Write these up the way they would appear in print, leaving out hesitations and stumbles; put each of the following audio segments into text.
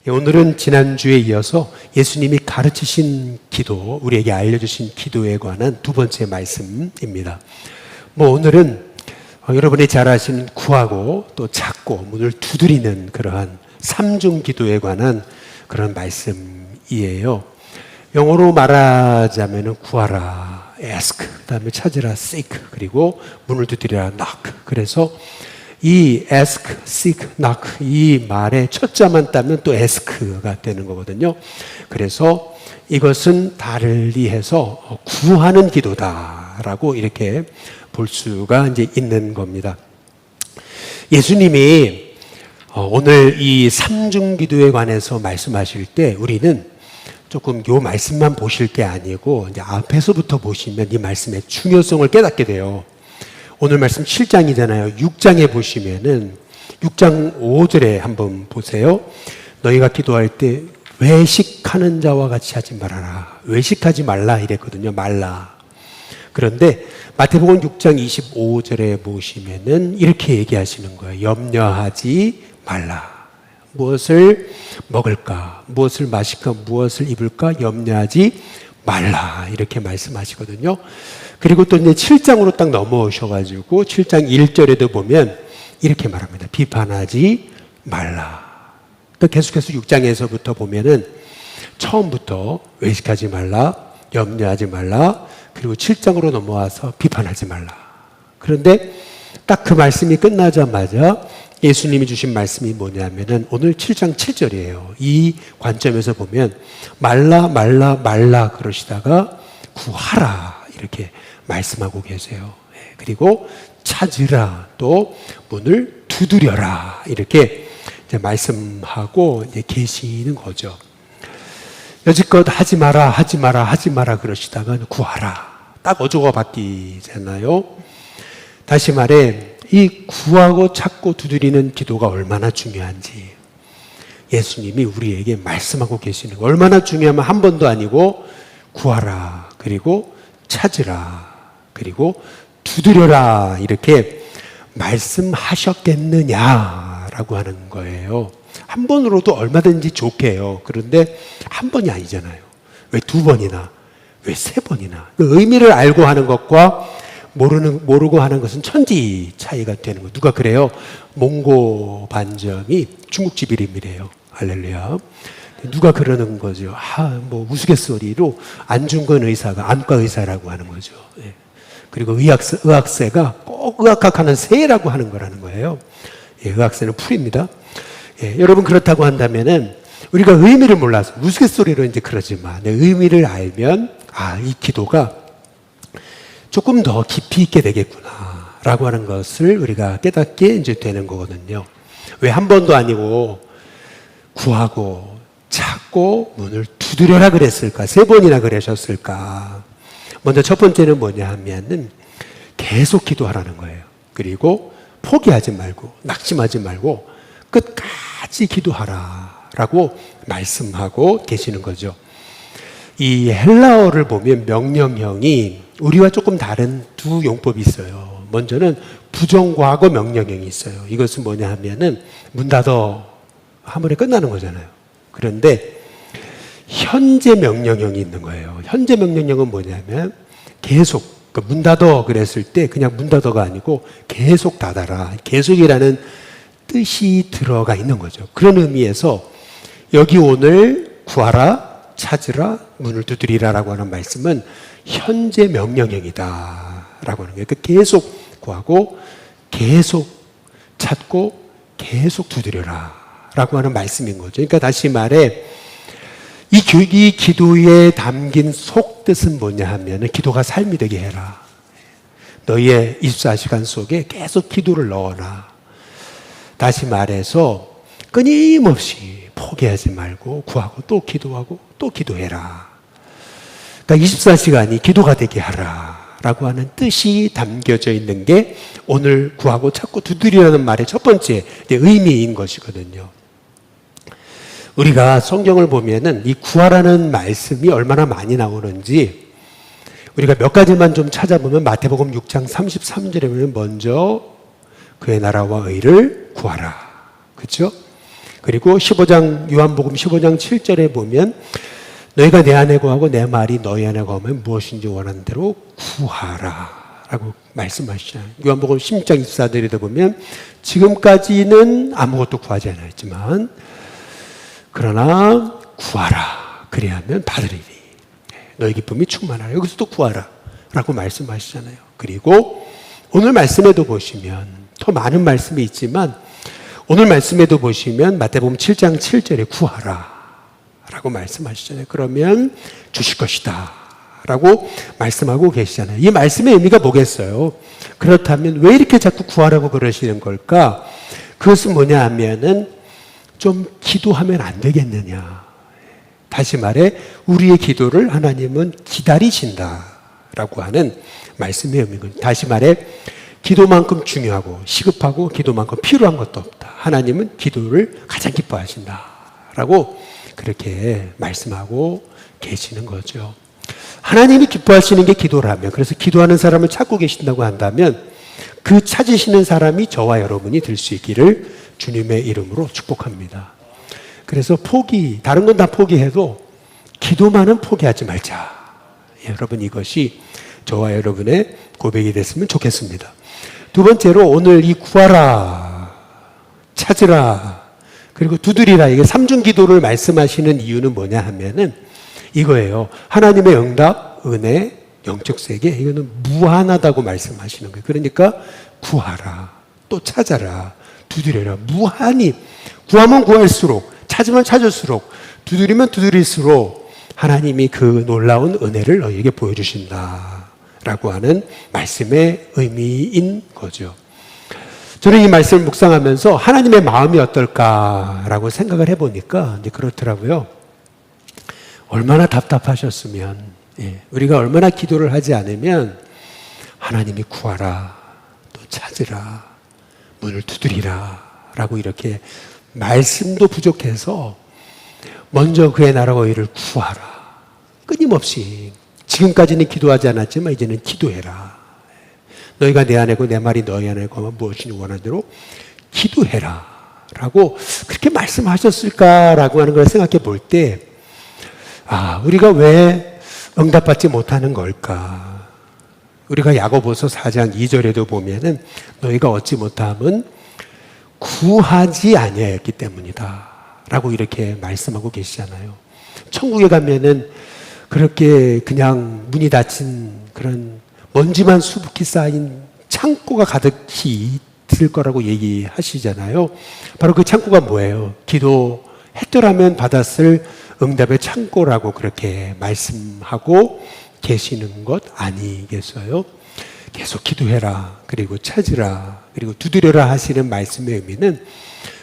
오늘은 지난주에 이어서 예수님이 가르치신 기도, 우리에게 알려주신 기도에 관한 두 번째 말씀입니다. 오늘은 여러분이 잘 아시는 구하고 또 찾고 문을 두드리는 그러한 삼중 기도에 관한 그런 말씀이에요. 영어로 말하자면 구하라, ask, 그 다음에 찾으라, seek, 그리고 문을 두드리라, knock. 그래서 이 ask, seek, knock 이 말의 첫 자만 따면 또 ask가 되는 거거든요. 그래서 이것은 달리 해서 구하는 기도다라고 이렇게 볼 수가 이제 있는 겁니다. 예수님이 오늘 이 삼중 기도에 관해서 말씀하실 때 우리는 조금 요 말씀만 보실 게 아니고 이제 앞에서부터 보시면 이 말씀의 중요성을 깨닫게 돼요. 오늘 말씀 7장이잖아요. 6장에 보시면은 6장 5절에 한번 보세요. 너희가 기도할 때 외식하는 자와 같이 하지 말아라. 외식하지 말라 이랬거든요. 말라. 그런데 마태복음 6장 25절에 보시면은 이렇게 얘기하시는 거예요. 염려하지 말라. 무엇을 먹을까? 무엇을 마실까? 무엇을 입을까? 염려하지 말라. 이렇게 말씀하시거든요. 그리고 또 이제 7장으로 딱 넘어오셔가지고 7장 1절에도 보면 이렇게 말합니다. 비판하지 말라. 또 계속해서 6장에서부터 보면은 처음부터 외식하지 말라, 염려하지 말라, 그리고 7장으로 넘어와서 비판하지 말라. 그런데 딱 그 말씀이 끝나자마자 예수님이 주신 말씀이 뭐냐면은 오늘 7장 7절이에요. 이 관점에서 보면 말라 말라 말라 그러시다가 구하라 이렇게 말씀하고 계세요. 그리고 찾으라, 또 문을 두드려라 이렇게 이제 말씀하고 이제 계시는 거죠. 여지껏 하지 마라 하지 마라 하지 마라 그러시다가 구하라, 딱 어조가 바뀌잖아요. 다시 말해 이 구하고 찾고 두드리는 기도가 얼마나 중요한지 예수님이 우리에게 말씀하고 계시는 거. 얼마나 중요하면 한 번도 아니고 구하라, 그리고 찾으라, 그리고 두드려라 이렇게 말씀하셨겠느냐라고 하는 거예요. 한 번으로도 얼마든지 좋게 해요. 그런데 한 번이 아니잖아요. 왜 두 번이나, 왜 세 번이나. 그 의미를 알고 하는 것과 모르고 하는 것은 천지 차이가 되는 거예요. 누가 그래요? 몽고 반점이 중국집 이름이래요. 할렐루야. 누가 그러는 거죠? 우스갯소리로 안중근 의사가 안과 의사라고 하는 거죠. 예. 그리고 의학세가 꼭 의학학하는 새라고 하는 거라는 거예요. 예, 의학세는 풀입니다. 예, 여러분 그렇다고 한다면은 우리가 의미를 몰라서 우스갯소리로 이제 그러지만 의미를 알면 이 기도가 조금 더 깊이 있게 되겠구나라고 하는 것을 우리가 깨닫게 이제 되는 거거든요. 왜 한 번도 아니고 구하고 찾고 문을 두드려라 그랬을까? 세 번이나 그러셨을까? 먼저 첫 번째는 뭐냐 하면은 계속 기도하라는 거예요. 그리고 포기하지 말고 낙심하지 말고 끝까지 기도하라라고 말씀하고 계시는 거죠. 이 헬라어를 보면 명령형이 우리와 조금 다른 두 용법이 있어요. 먼저는 부정과거 명령형이 있어요. 이것은 뭐냐 하면은 문 닫어 한 번에 끝나는 거잖아요. 그런데 현재 명령형이 있는 거예요. 현재 명령형은 뭐냐면 계속, 문 닫어 그랬을 때 그냥 문 닫어가 아니고 계속 닫아라. 계속이라는 뜻이 들어가 있는 거죠. 그런 의미에서 여기 오늘 구하라, 찾으라, 문을 두드리라라고 하는 말씀은 현재 명령형이다라고 하는 거예요. 계속 구하고 계속 찾고 계속 두드려라라고 하는 말씀인 거죠. 그러니까 다시 말해 이 기도에 담긴 속뜻은 뭐냐 하면 기도가 삶이 되게 해라. 너희의 24시간 속에 계속 기도를 넣어라. 다시 말해서 끊임없이 포기하지 말고 구하고 또 기도하고 또 기도해라. 그러니까 24시간이 기도가 되게 하라 라고 하는 뜻이 담겨져 있는 게 오늘 구하고 찾고 두드리라는 말의 첫 번째 의미인 것이거든요. 우리가 성경을 보면은 이 구하라는 말씀이 얼마나 많이 나오는지 우리가 몇 가지만 좀 찾아보면 마태복음 6장 33절에 보면 먼저 그의 나라와 의를 구하라. 그렇죠? 그리고 요한복음 15장 7절에 보면 너희가 내 안에 거하고 내 말이 너희 안에 거하면 무엇인지 원하는 대로 구하라 라고 말씀하시잖아요. 요한복음 16장 24절에도 보면 지금까지는 아무것도 구하지 않았지만 그러나 구하라 그리하면 받으리니 너희 기쁨이 충만하라. 여기서 또 구하라 라고 말씀하시잖아요. 그리고 오늘 말씀에도 보시면 더 많은 말씀이 있지만 오늘 말씀에도 보시면 마태복음 7장 7절에 구하라 라고 말씀하시잖아요. 그러면 주실 것이다 라고 말씀하고 계시잖아요. 이 말씀의 의미가 뭐겠어요? 그렇다면 왜 이렇게 자꾸 구하라고 그러시는 걸까? 그것은 뭐냐 하면은 좀 기도하면 안 되겠느냐. 다시 말해 우리의 기도를 하나님은 기다리신다라고 하는 말씀의 의미입니다. 다시 말해 기도만큼 중요하고 시급하고 기도만큼 필요한 것도 없다. 하나님은 기도를 가장 기뻐하신다라고 그렇게 말씀하고 계시는 거죠. 하나님이 기뻐하시는 게 기도라면, 그래서 기도하는 사람을 찾고 계신다고 한다면 그 찾으시는 사람이 저와 여러분이 될 수 있기를 주님의 이름으로 축복합니다. 그래서 다른 건 다 포기해도 기도만은 포기하지 말자. 여러분, 이것이 저와 여러분의 고백이 됐으면 좋겠습니다. 두 번째로 오늘 이 구하라, 찾으라, 그리고 두드리라, 이게 삼중 기도를 말씀하시는 이유는 뭐냐 하면은 이거예요. 하나님의 응답, 은혜, 영적 세계, 이거는 무한하다고 말씀하시는 거예요. 그러니까 구하라, 또 찾아라, 두드려라. 무한히 구하면 구할수록, 찾으면 찾을수록, 두드리면 두드릴수록 하나님이 그 놀라운 은혜를 너희에게 보여주신다라고 하는 말씀의 의미인 거죠. 저는 이 말씀을 묵상하면서 하나님의 마음이 어떨까라고 생각을 해보니까 이제 그렇더라고요. 얼마나 답답하셨으면, 우리가 얼마나 기도를 하지 않으면 하나님이 구하라, 또 찾으라, 문을 두드리라 라고 이렇게 말씀도 부족해서 먼저 그의 나라와 의를 구하라. 끊임없이 지금까지는 기도하지 않았지만 이제는 기도해라. 너희가 내 안에고 내 말이 너희 안에 거면 무엇인지 원하는 대로 기도해라 라고 그렇게 말씀하셨을까라고 하는 걸 생각해 볼 때 우리가 왜 응답받지 못하는 걸까? 우리가 야고보서 4장 2절에도 보면은 너희가 얻지 못함은 구하지 아니하였기 때문이다 라고 이렇게 말씀하고 계시잖아요. 천국에 가면은 그렇게 그냥 문이 닫힌 그런 먼지만 수북히 쌓인 창고가 가득히 있을 거라고 얘기하시잖아요. 바로 그 창고가 뭐예요? 기도했더라면 받았을 응답의 창고라고 그렇게 말씀하고 계시는 것 아니겠어요? 계속 기도해라, 그리고 찾으라, 그리고 두드려라 하시는 말씀의 의미는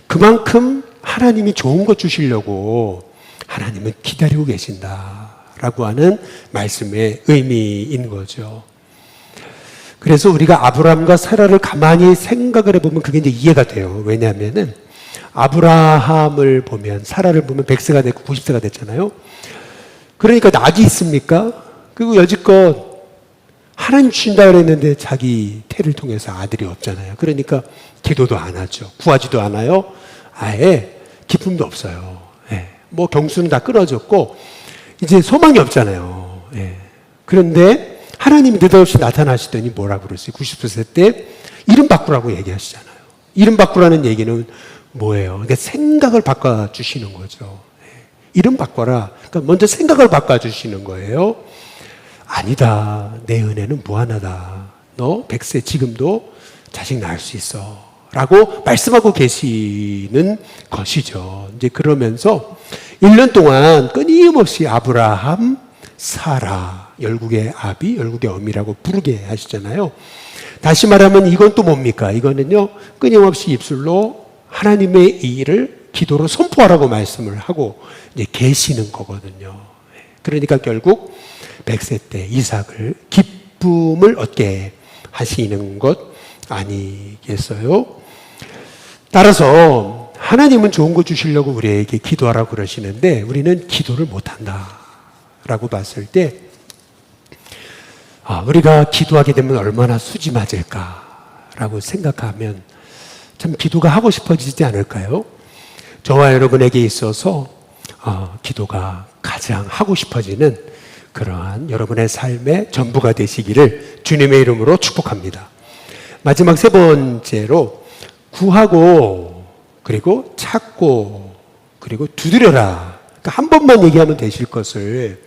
그만큼 하나님이 좋은 것 주시려고 하나님은 기다리고 계신다라고 하는 말씀의 의미인 거죠. 그래서 우리가 아브라함과 사라를 가만히 생각을 해보면 그게 이제 이해가 돼요. 왜냐하면은 아브라함을 보면, 사라를 보면 100세가 됐고 90세가 됐잖아요. 그러니까 낙이 있습니까? 그리고 여지껏 하나님 주신다 그랬는데 자기 태를 통해서 아들이 없잖아요. 그러니까 기도도 안 하죠. 구하지도 않아요. 아예 기쁨도 없어요. 뭐 경수는 다 끊어졌고 이제 소망이 없잖아요. 그런데 하나님이 느닷없이 나타나시더니 뭐라고 그랬어요? 90세 때 이름 바꾸라고 얘기하시잖아요. 이름 바꾸라는 얘기는 뭐예요? 그러니까 생각을 바꿔주시는 거죠. 이름 바꿔라. 그러니까 먼저 생각을 바꿔주시는 거예요. 아니다. 내 은혜는 무한하다. 너 100세 지금도 자식 낳을 수 있어. 라고 말씀하고 계시는 것이죠. 이제 그러면서 1년 동안 끊임없이 아브라함, 사라, 열국의 아비, 열국의 어미라고 부르게 하시잖아요. 다시 말하면 이건 또 뭡니까? 이거는요, 끊임없이 입술로 하나님의 일을 기도로 선포하라고 말씀을 하고 이제 계시는 거거든요. 그러니까 결국 100세 때 이삭을 기쁨을 얻게 하시는 것 아니겠어요? 따라서 하나님은 좋은 거 주시려고 우리에게 기도하라고 그러시는데 우리는 기도를 못한다라고 봤을 때 우리가 기도하게 되면 얼마나 수지 맞을까라고 생각하면 참 기도가 하고 싶어지지 않을까요? 저와 여러분에게 있어서 기도가 가장 하고 싶어지는 그러한 여러분의 삶의 전부가 되시기를 주님의 이름으로 축복합니다. 마지막 세 번째로 구하고 그리고 찾고 그리고 두드려라. 그러니까 한 번만 얘기하면 되실 것을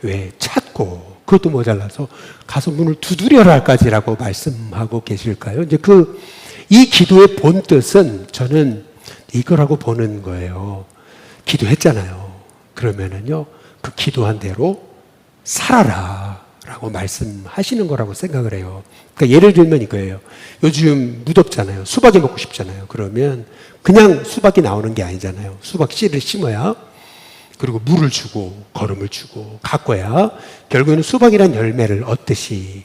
왜 찾고 그것도 모자라서 가서 문을 두드려라까지라고 말씀하고 계실까요? 이제 이 기도의 본 뜻은 저는 이거라고 보는 거예요. 기도했잖아요. 그러면은요, 그 기도한 대로 살아라 라고 말씀하시는 거라고 생각을 해요. 그러니까 예를 들면 이거예요. 요즘 무덥잖아요. 수박이 먹고 싶잖아요. 그러면 그냥 수박이 나오는 게 아니잖아요. 수박 씨를 심어야, 그리고 물을 주고 거름을 주고 가꿔야 결국에는 수박이란 열매를 얻듯이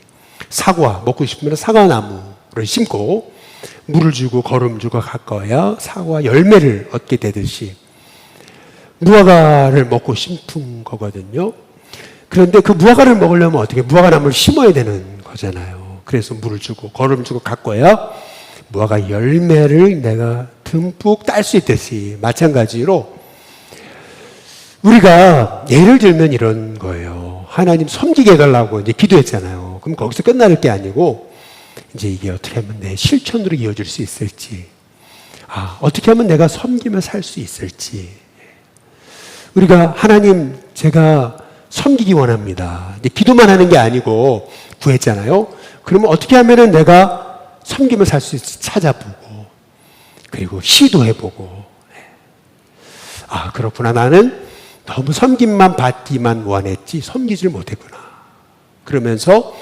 사과 먹고 싶으면 사과나무를 심고 물을 주고 거름 주고 가꿔야 사과 열매를 얻게 되듯이 무화과를 먹고 싶은 거거든요. 그런데 그 무화과를 먹으려면 어떻게 무화과 나무를 심어야 되는 거잖아요. 그래서 물을 주고 거름 주고 가꿔야 무화과 열매를 내가 듬뿍 딸 수 있듯이 마찬가지로 우리가 예를 들면 이런 거예요. 하나님 섬기게 해달라고 이제 기도했잖아요. 그럼 거기서 끝날 게 아니고 이제 이게 어떻게 하면 내 실천으로 이어질 수 있을지, 어떻게 하면 내가 섬기며 살 수 있을지. 우리가 하나님 제가 섬기기 원합니다. 이제 기도만 하는 게 아니고 구했잖아요. 그러면 어떻게 하면은 내가 섬기며 살 수 있을지 찾아보고 그리고 시도해보고 그렇구나. 나는 너무 섬김만 받기만 원했지 섬기질 못했구나. 그러면서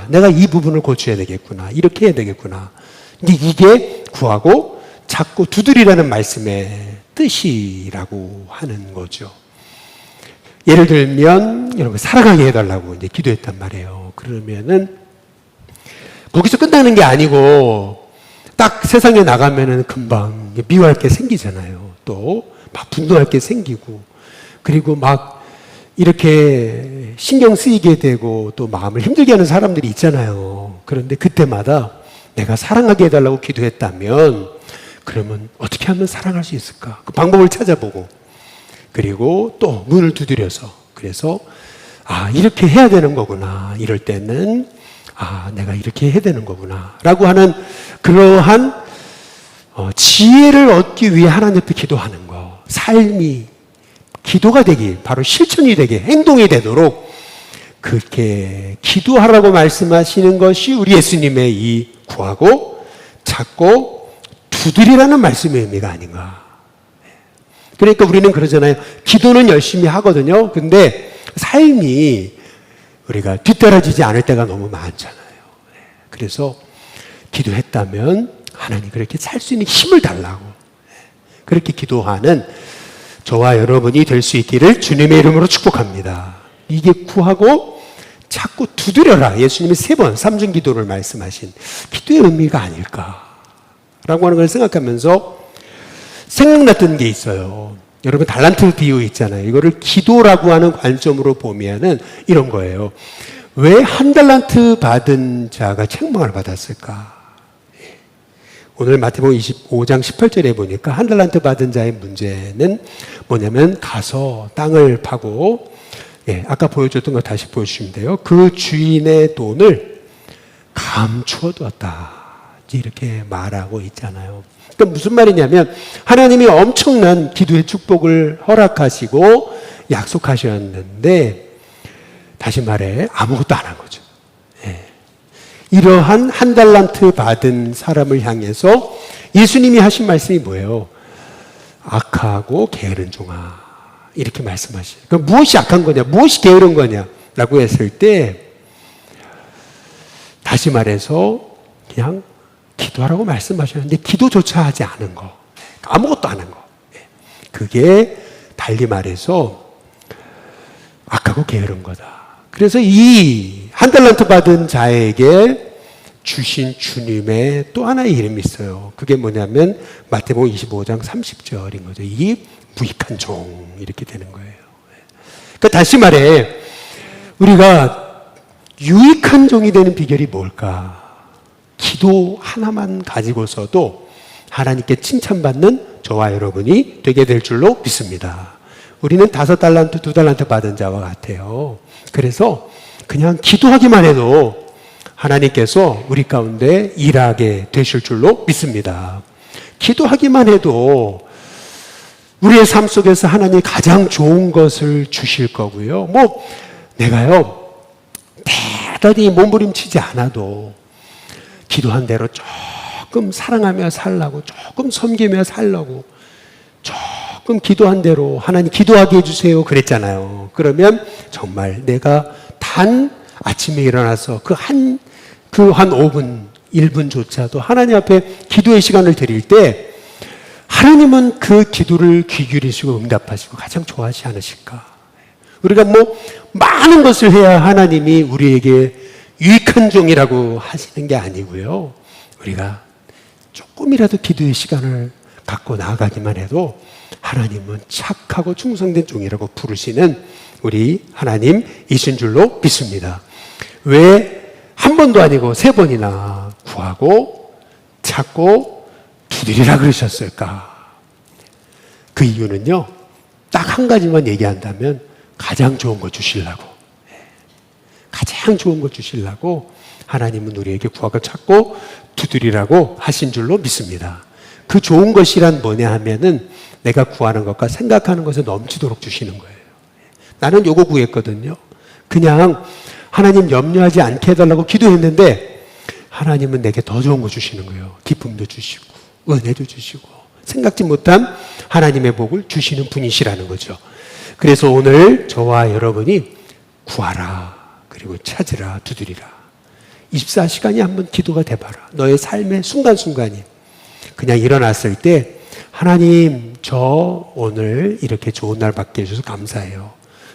내가 이 부분을 고쳐야 되겠구나. 이렇게 해야 되겠구나. 근데 이게 구하고 찾고 두드리라는 말씀의 뜻이라고 하는 거죠. 예를 들면 여러분 사랑하게 해달라고 이제 기도했단 말이에요. 그러면은 거기서 끝나는 게 아니고 딱 세상에 나가면은 금방 미워할 게 생기잖아요. 또 막 분노할 게 생기고 그리고 막 이렇게 신경 쓰이게 되고 또 마음을 힘들게 하는 사람들이 있잖아요. 그런데 그때마다 내가 사랑하게 해달라고 기도했다면 그러면 어떻게 하면 사랑할 수 있을까? 그 방법을 찾아보고 그리고 또 문을 두드려서 그래서 이렇게 해야 되는 거구나. 이럴 때는 내가 이렇게 해야 되는 거구나 라고 하는 그러한 지혜를 얻기 위해 하나님 앞에 기도하는 거. 삶이 기도가 되기, 바로 실천이 되게, 행동이 되도록 그렇게 기도하라고 말씀하시는 것이 우리 예수님의 이 구하고 찾고 두드리라는 말씀의 의미가 아닌가. 그러니까 우리는 그러잖아요. 기도는 열심히 하거든요. 근데 삶이 우리가 뒤떨어지지 않을 때가 너무 많잖아요. 그래서 기도했다면 하나님 그렇게 살 수 있는 힘을 달라고 그렇게 기도하는 저와 여러분이 될 수 있기를 주님의 이름으로 축복합니다. 이게 구하고 찾고 두드려라. 예수님이 3번 삼중기도를 말씀하신 기도의 의미가 아닐까라고 하는 걸 생각하면서 생각났던 게 있어요. 여러분 달란트 비유 있잖아요. 이거를 기도라고 하는 관점으로 보면은 이런 거예요. 왜 한 달란트 받은 자가 책망을 받았을까? 오늘 마태복음 25장 18절에 보니까 한 달란트 받은 자의 문제는 뭐냐면 가서 땅을 파고 아까 보여줬던 거 다시 보여주시면 돼요. 그 주인의 돈을 감추어 두었다. 이렇게 말하고 있잖아요. 그러니까 무슨 말이냐면 하나님이 엄청난 기도의 축복을 허락하시고 약속하셨는데 다시 말해 아무것도 안 한 거죠. 이러한 한 달란트 받은 사람을 향해서 예수님이 하신 말씀이 뭐예요? 악하고 게으른 종아 이렇게 말씀하시죠. 그럼 무엇이 악한 거냐? 무엇이 게으른 거냐? 라고 했을 때 다시 말해서 그냥 기도하라고 말씀하셨는데 기도조차 하지 않은 거, 아무것도 안 한 거. 그게 달리 말해서 악하고 게으른 거다. 그래서 이 한 달란트 받은 자에게 주신 주님의 또 하나의 이름이 있어요. 그게 뭐냐면 마태복음 25장 30절인 거죠. 이 무익한 종 이렇게 되는 거예요. 그러니까 다시 말해 우리가 유익한 종이 되는 비결이 뭘까? 기도 하나만 가지고서도 하나님께 칭찬받는 저와 여러분이 되게 될 줄로 믿습니다. 우리는 5달란트, 2달란트 받은 자와 같아요. 그래서 그냥 기도하기만 해도 하나님께서 우리 가운데 일하게 되실 줄로 믿습니다. 기도하기만 해도 우리의 삶 속에서 하나님이 가장 좋은 것을 주실 거고요. 내가요, 대단히 몸부림치지 않아도 기도한 대로 조금 사랑하며 살라고, 조금 섬기며 살라고, 조금 기도한 대로 하나님 기도하게 해주세요 그랬잖아요. 그러면 정말 내가 단 아침에 일어나서 그 한 5분, 1분조차도 하나님 앞에 기도의 시간을 드릴 때 하나님은 그 기도를 귀 기울이시고 응답하시고 가장 좋아하지 않으실까? 우리가 많은 것을 해야 하나님이 우리에게 유익한 종이라고 하시는 게 아니고요. 우리가 조금이라도 기도의 시간을 갖고 나아가기만 해도 하나님은 착하고 충성된 종이라고 부르시는 우리 하나님이신 줄로 믿습니다. 왜 한 번도 아니고 3번이나 구하고 찾고 두드리라 그러셨을까? 그 이유는요, 딱 한 가지만 얘기한다면 가장 좋은 거 주시려고, 가장 좋은 거 주시려고 하나님은 우리에게 구하고 찾고 두드리라고 하신 줄로 믿습니다. 그 좋은 것이란 뭐냐 하면은 내가 구하는 것과 생각하는 것에 넘치도록 주시는 거예요. 나는 요거 구했거든요. 그냥 하나님 염려하지 않게 해달라고 기도했는데 하나님은 내게 더 좋은 거 주시는 거예요. 기쁨도 주시고 은혜도 주시고 생각지 못한 하나님의 복을 주시는 분이시라는 거죠. 그래서 오늘 저와 여러분이 구하라, 그리고 찾으라, 두드리라. 24시간이 한번 기도가 돼봐라. 너의 삶의 순간순간이. 그냥 일어났을 때 하나님, 저 오늘 이렇게 좋은 날 받게 해주셔서 감사해요.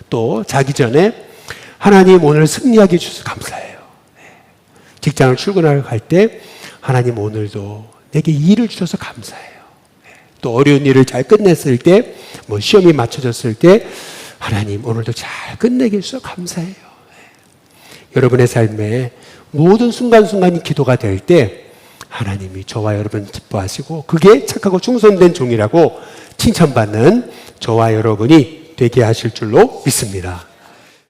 또 자기 전에 하나님, 오늘 승리하게 해주셔서 감사해요. 직장을 출근하러 갈 때 하나님, 오늘도 내게 일을 주셔서 감사해요. 또 어려운 일을 잘 끝냈을 때, 시험이 맞춰졌을 때 하나님, 오늘도 잘 끝내게 해주셔서 감사해요. 여러분의 삶에 모든 순간순간이 기도가 될 때 하나님이 저와 여러분 기뻐하시고 그게 착하고 충성된 종이라고 칭찬받는 저와 여러분이 되게 하실 줄로 믿습니다.